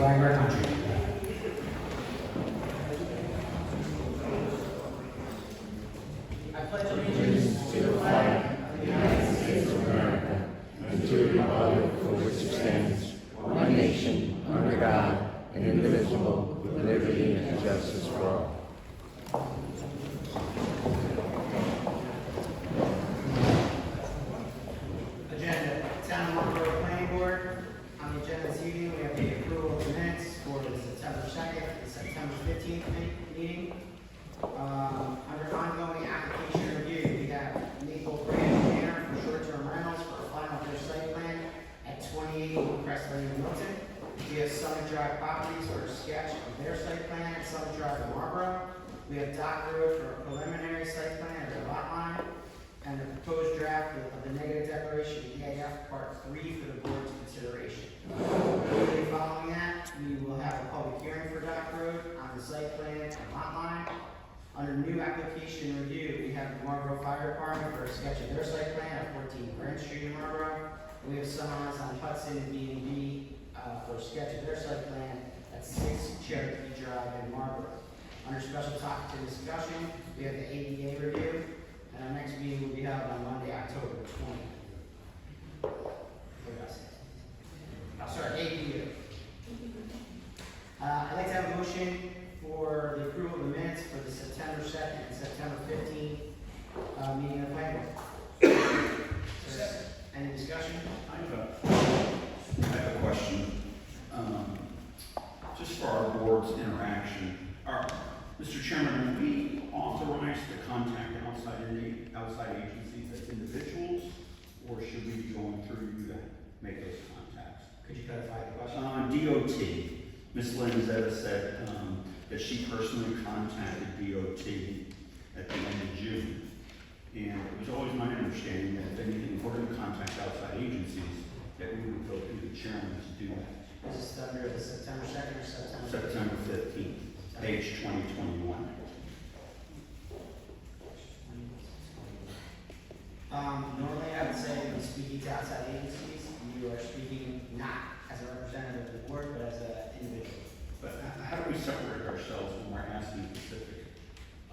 flag of our country. I pledge allegiance to the flag of the United States of America and to the republic for which it stands, one nation, under God, and indivisible, with liberty and justice for all. Agenda. Town of Marlborough Planning Board. On the agenda this evening, we have the approval of the minutes for the September 2nd and September 15th meeting. Under ongoing application review, we have Maple Branch Manor for short-term rentals for a final of their site plan at 28 Crest Lane in Milton. We have Summit Drive Properties for a sketch of their site plan at Summit Drive in Marlborough. We have Dock Road for a preliminary site plan of their lot line, and the proposed draft of the negative declaration EAF Part 3 for the board's consideration. Immediately following that, we will have a public hearing for Dock Road on the site plan and lot line. Under new application review, we have the Marlborough Fire Department for a sketch of their site plan at 14 Grant Street in Marlborough. And we have Sunrise on Hudson B&B for a sketch of their site plan at 6 Cherokee Drive in Marlborough. Under special topic to discussion, we have the ADA review, and our next meeting will be held on Monday, October 20th. What did I say? Oh, sorry, ADA. I'd like to have a motion for the approval of the minutes for the September 2nd and September 15th meeting of the planning board. Any discussion? I have a question. Just for our board's interaction, Mr. Chairman, are we authorized to contact outside agencies as individuals, or should we be going through you to make those contacts? Could you clarify the question? DOT. Ms. Lanzetta said that she personally contacted DOT at the end of June. And it was always my understanding that if anything, if we're going to contact outside agencies, that we would go through the chairman to do that. Is this under the September 2nd or September 15th? September 15th, page 2021. Normally, I would say when speaking to outside agencies, you are speaking not as a representative of the board, but as an individual. But how do we separate ourselves when we're asking specific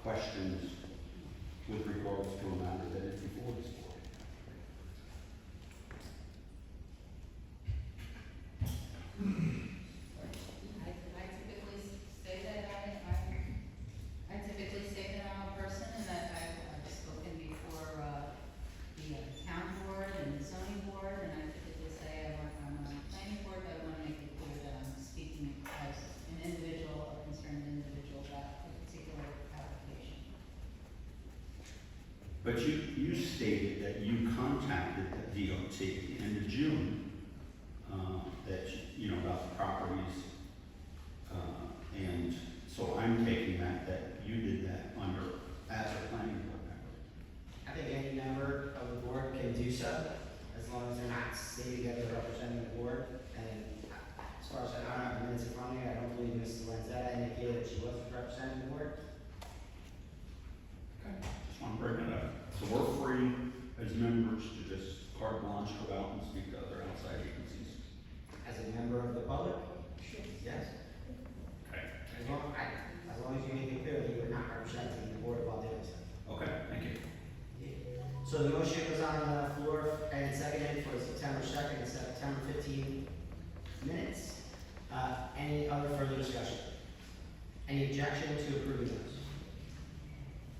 questions with regards to a matter that is before this board? I typically say that I'm a person and that I've spoken before the town board and the zoning board, and I typically say I work on the planning board, but I want to make it clear that I'm speaking as an individual, a concerned individual about a particular application. But you stated that you contacted the DOT at the end of June, that, you know, about the properties, and so I'm taking that you did that as a planning board member. I think any member of the board can do so, as long as they're not stating that they're representing the board. And as far as I don't have the minutes in front of me, I don't believe Mrs. Lanzetta indicated that she wasn't representing the board. Okay. Just want to bring it up. So we're free as members to just carte blanche go out and speak to other outside agencies. As a member of the public? Yes. Okay. As long as you make it clear that you are not representing the board while doing so. Okay, thank you. So the motion was on the floor and seconded for September 2nd and September 15th minutes. Any other further discussion? Any objection to approving those?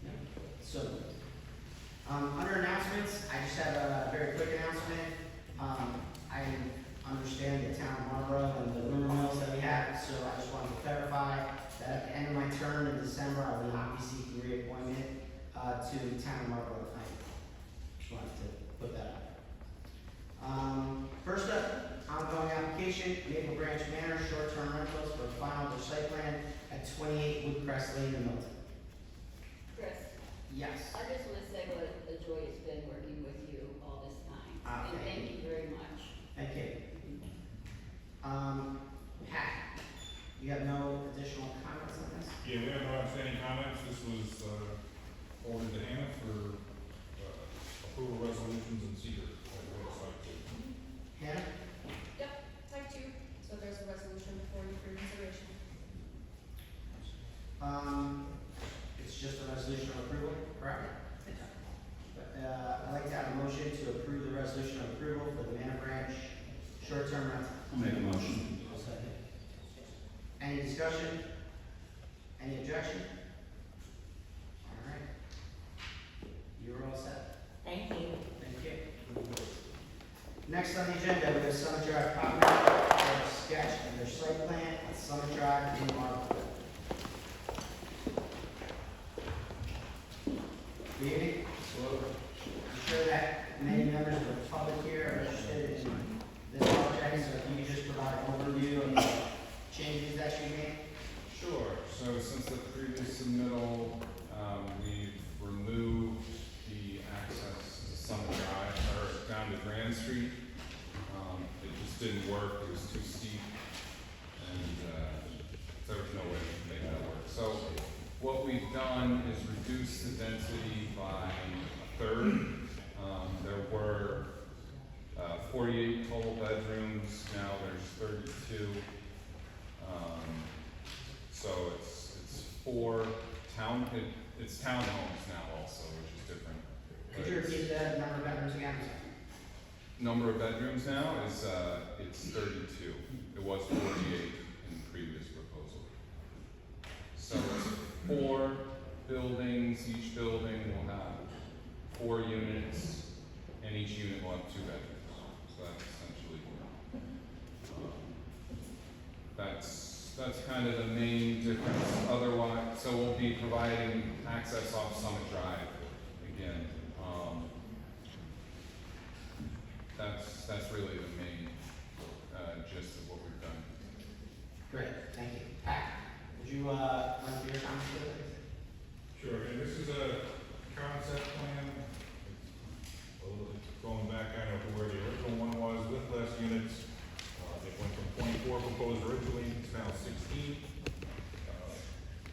No? So, under announcements, I just have a very quick announcement. I understand the town of Marlborough and the rumor mills that we have, so I just wanted to clarify that at the end of my term in December, I will not be seeking reappointment to the town of Marlborough. Just wanted to put that up. First up, ongoing application, Maple Branch Manor, short-term rentals for a final site plan at 28 Woodcrest Lane in Milton. Chris, Yes. I just want to say what a joy it's been working with you all this time. And thank you very much. Thank you. Pat, you have no additional comments on this? Yeah, we have no outstanding comments. This was forwarded to Hannah for approval resolutions and secret at the website too. Hannah? Yep, type 2. So there's a resolution for you for discussion? Any objection? All right. You're all set. Thank you. Thank you. Next on the agenda, we have Summit Drive property for a sketch of their site plan at Summit Drive in Marlborough. Good evening. I'm sure that many members of the public here are interested in this project, so if you could just provide an overview of the changes that you made. Sure, so since the previous submittal, we've removed the access to Summit Drive, or down to Grand Street. It just didn't work, it was too steep, and, there was no way to make that work. So, what we've done is reduce the density by a third. There were, 48 total bedrooms, now there's 32. So it's it's townhomes now also, which is different. Could you repeat the number of bedrooms again? Number of bedrooms now is, it's 32. It was 48 in the previous proposal. So it's 4 buildings, each building will have 4 units, and each unit will have 2 bedrooms. So that's essentially, that's kind of the main difference. Otherwise, so we'll be providing access off Summit Drive again. That's really the main gist of what we've done. Great, thank you. Pat, would you run through your comments, please? Sure, and this is a concept plan, going back kind of to where the original one was with less units. It went from 24 proposed originally, it's now 16.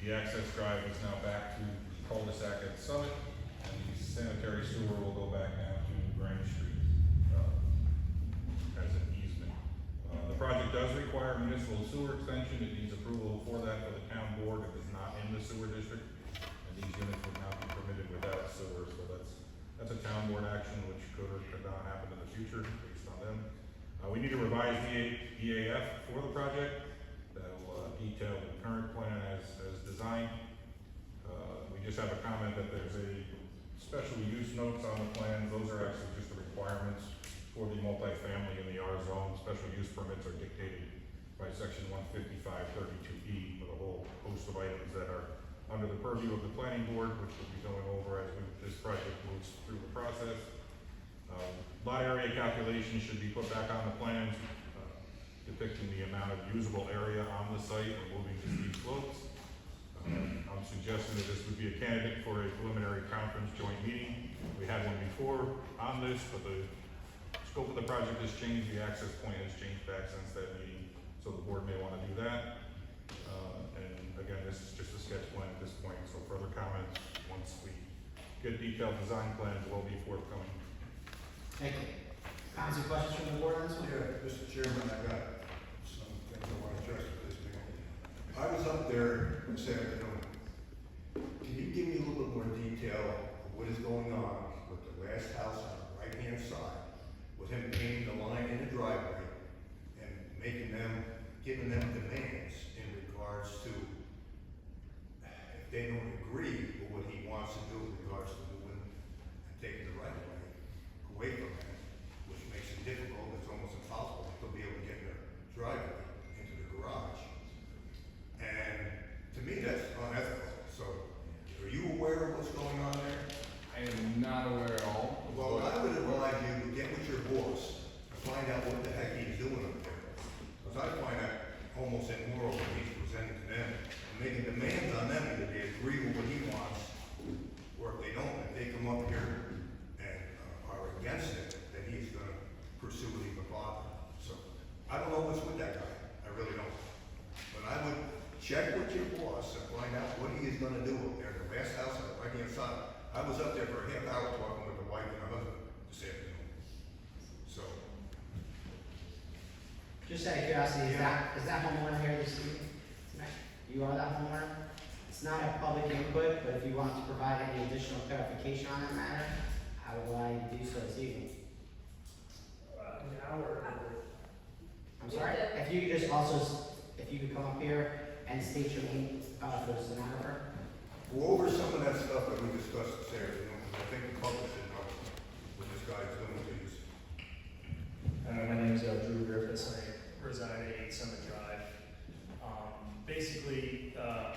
The access drive is now back to the cul-de-sac at Summit, and the sanitary sewer will go back now to Grand Street as an easement. The project does require municipal sewer extension, it needs approval for that for the town board, it is not in the sewer district. These units would not be permitted without sewer, so that's a town board action which could or could not happen in the future based on them. We need to revise the EAF for the project that will detail the current plan as designed. We just have a comment that there's a special use notes on the plan. Those are actually just the requirements for the multifamily in the R zone. Special use permits are dictated by section 155.32E with a whole host of items that are under the purview of the planning board, which we'll be going over as this project moves through the process. Lot area calculations should be put back on the plans, depicting the amount of usable area on the site, removing the steep slopes. I'm suggesting that this would be a candidate for a preliminary conference joint meeting. We had one before on this, but the scope of the project has changed, the access point has changed back since that meeting, so the board may want to do that. Again, this is just a sketch plan at this point, so further comments, once we get detailed design plans, will be forthcoming. Thank you. Comments or questions from the board on this one? Yeah, Mr. Chairman, I got some things I want to address with this thing. I was up there this afternoon. Can you give me a little bit more detail of what is going on with the last house on the right-hand side, with him painting the line in the driveway and giving them demands in regards to if they don't agree with what he wants to do in regards to moving and taking the right of way away from him, which makes it difficult, it's almost impossible to be able to get their driveway into the garage. And to me, that's unethical. So, are you aware of what's going on there? I am not aware at all. Well, I would advise you to get with your boss and find out what the heck he's doing up there. Because I find that almost immoral when he's presenting to them, and making demands on them either they agree with what he wants, or if they don't, if they come up here and are against it, then he's gonna pursue it even farther. So, I don't know what's with that guy, I really don't. But I would check with your boss and find out what he is gonna do up there, the last house on the right-hand side. I was up there for a half hour talking with the wife and her husband this afternoon. So, Just out of curiosity, is that homeowner here this evening? Tonight? You are that homeowner? It's not a public input, but if you want to provide any additional clarification on that matter, I would allow you to do so this evening. An hour. I'm sorry? If you could just also, if you could come up here And state your name, for the stenographer. Go over some of that stuff that we discussed this afternoon, because I think the public should know what this guy's doing to you. My name is Drew Griffiths. I reside at 8 Summit Drive. Basically, a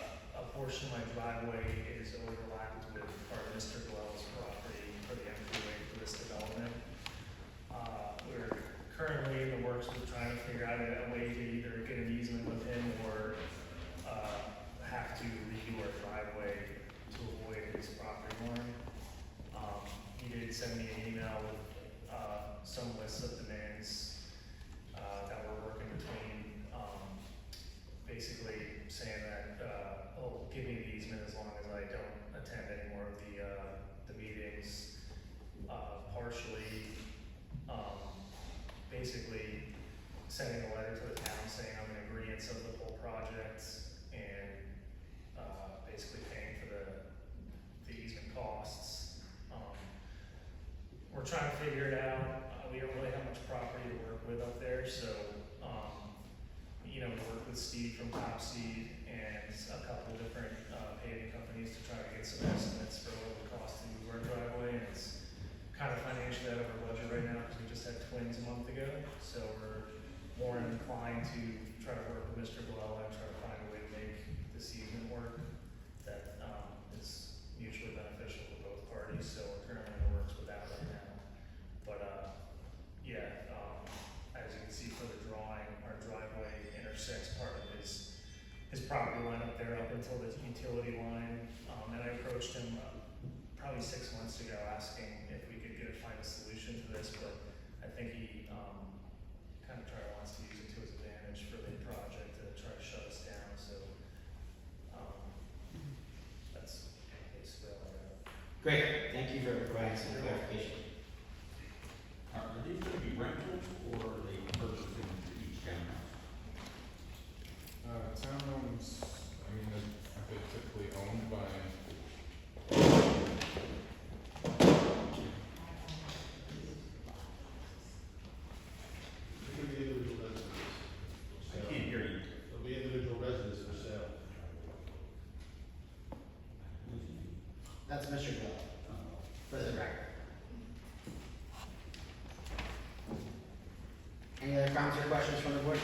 portion of my driveway is overlapped with part of Mr. Glow's property for the entryway for this development. We're currently in the works of trying to figure out a way to either get an easement with him or have to redo our driveway to avoid his property line. He did send me an email with some lists of demands that we're working between, basically saying that he'll give me the easement as long as I don't attend any more of the meetings. Partially, basically sending a letter to the town saying I'm in agreement of the whole project and basically paying for the easement costs. We're trying to figure it out. We don't really have much property to work with up there, so, we work with Steve from Top Seed and a couple different paving companies to try to get some estimates for what it would cost to move our driveway. And it's kind of financially out of our budget right now because we just had twins a month ago. So we're more inclined to try to work with Mr. Glow and try to find a way to make this easement work that is mutually beneficial for both parties. So we're currently in the works with that right now. But as you can see from the drawing, our driveway intersects part of his property line up there up until the utility line. And I approached him probably 6 months ago asking if we could find a solution to this, but I think he kind of wants to use it to his advantage for the project to try to shut us down. So that's basically all I got. Great, thank you for providing some clarification. Are these going to be rentals or are they purchasing each townhouse? Townhomes, I mean, they're typically owned by, It could be individual residences. I can't hear you. There'll be individual residences for sale. That's Mr. Glow, for the record. Any other comments or questions from the board?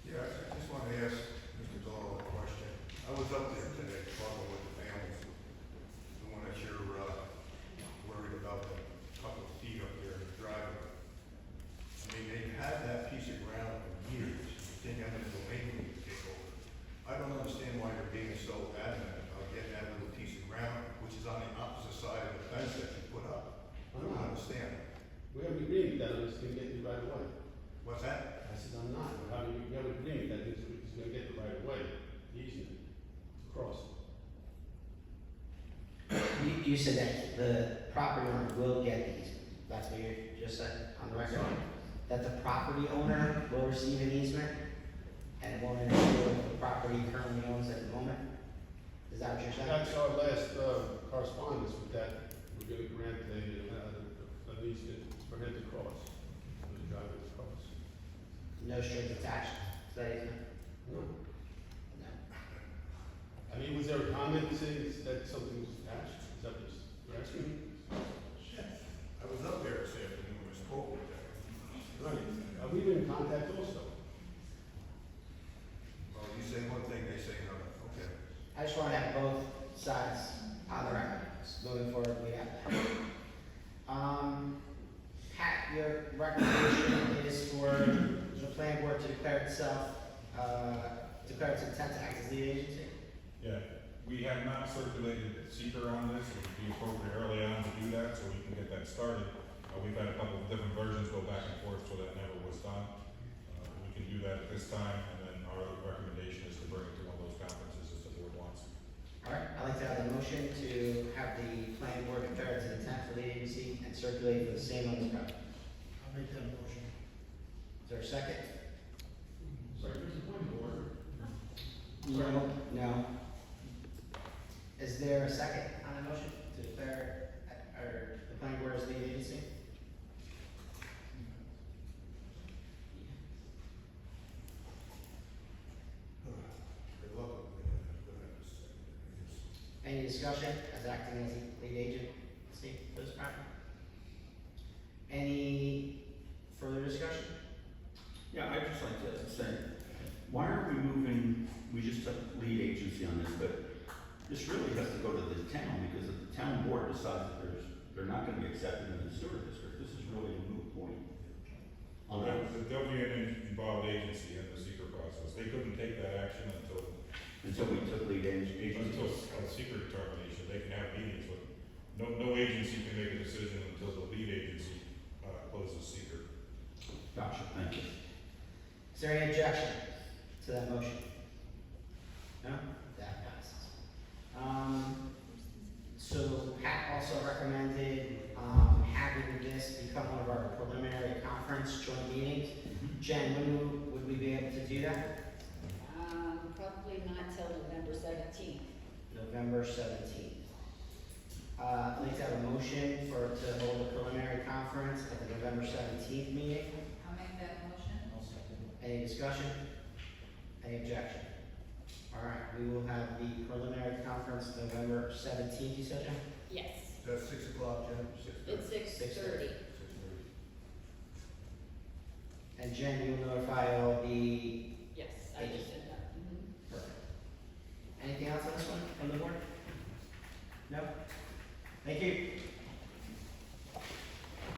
Yeah, I just wanted to ask Mr. Dahl a question. I was up there today talking with the families, the one that you're worried about, the couple of feet up there driving. I mean, they've had that piece of ground for years, you think I'm gonna domain to take over. I don't understand why they're being so adamant about getting that little piece of ground, which is on the opposite side of the fence that you put up. I don't understand. We have an agreement that it's gonna get the right of way. What's that? I said, I'm not, we have an agreement that it's gonna get the right of way, the easement, to cross. You said that the property owner will get the easement. That's what you just said on the record? That the property owner will receive an easement and it won't interfere with the property he currently owns at the moment? Is that what you're saying? That's our last correspondence with that, we're gonna grant an easement for him to cross, for the driver to cross. No strings attached to that easement? No. No. I mean, was there a comment saying that something was attached? Is that what you're asking me? I was up there this afternoon, we spoke with them. Right, we've been in contact also. Well, you say one thing, they say another, okay. I just want to have both sides on the record. Moving forward, we have that. Pat, your recommendation is for the planning board to declare itself, declare its intent to act as lead agency? yeah, we have not circulated seeker on this. It would be appropriate early on to do that so we can get that started. We've had a couple of different versions go back and forth, so that never was done. We can do that at this time, and then our other recommendation is to bring it to one of those conferences if the board wants. All right, I'd like to have a motion to have the planning board declare its intent for lead agency and circulate for the same on this project. I'll make that motion. Is there a second? Sorry, there's a point of order. No. Is there a second on the motion to declare, or the planning board as lead agency? discussion as acting as a lead agent, Steve, for this project? Any further discussion? Yeah, I'd just like to say, why are we moving, we just took lead agency on this, but this really has to go to the town, because if the town board decides that they're not gonna be accepted in the sewer district, this is really a moot point. On that, There'll be an involved agency in the secret process. They couldn't take that action until we took lead agency. a secret determination. They can have meetings, but no agency can make a decision until the lead agency closes secret. Gotcha, thank you. Is there any objection to that motion? No? That passes. So Pat also recommended, having this become one of our preliminary conference joint meetings. Jen, when would we be able to do that? Probably not till November 17th. November 17th. I'd like to have a motion to hold a preliminary conference at the November 17th meeting. I'll make that motion. Any discussion? Any objection? All right, we will have the preliminary conference November 17th, you said, Jen? Yes, That's 6 o'clock, Jen? it's 6:30. 6:30. And Jen, you'll notify all the